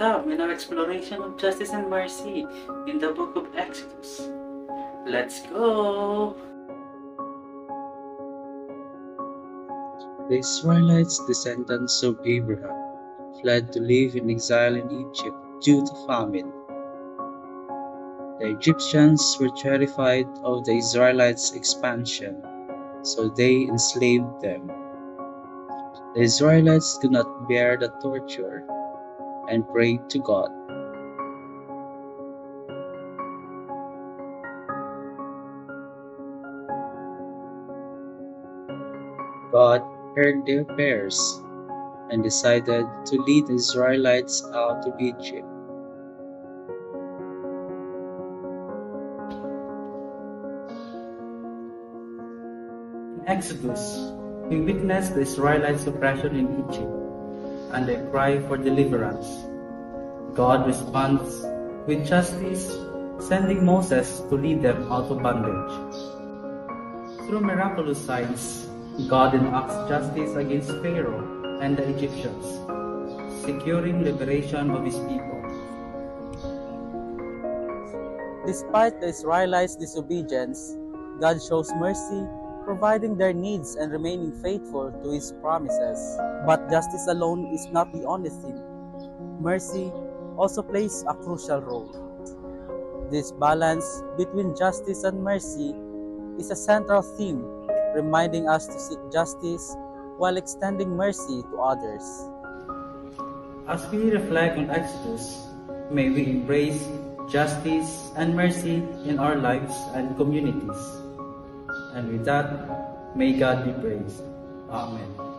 welcome in our exploration of justice and mercy in the book of Exodus. Let's go! The Israelites, descendants of Abraham, fled to live in exile in Egypt due to famine. The Egyptians were terrified of the Israelites' expansion, so they enslaved them. The Israelites could not bear the torture and prayed to God. God heard their prayers and decided to lead the Israelites out of Egypt. In Exodus, we witness the Israelites' oppression in Egypt and their cry for deliverance. God responds with justice, sending Moses to lead them out of bondage. Through miraculous signs, God enacts justice against Pharaoh and the Egyptians, securing liberation of his people. Despite the Israelites' disobedience, God shows mercy, providing their needs and remaining faithful to His promises. But justice alone is not the only thing. Mercy also plays a crucial role. This balance between justice and mercy is a central theme, reminding us to seek justice while extending mercy to others. As we reflect on Exodus, may we embrace justice and mercy in our lives and communities. And with that, may God be praised. Amen.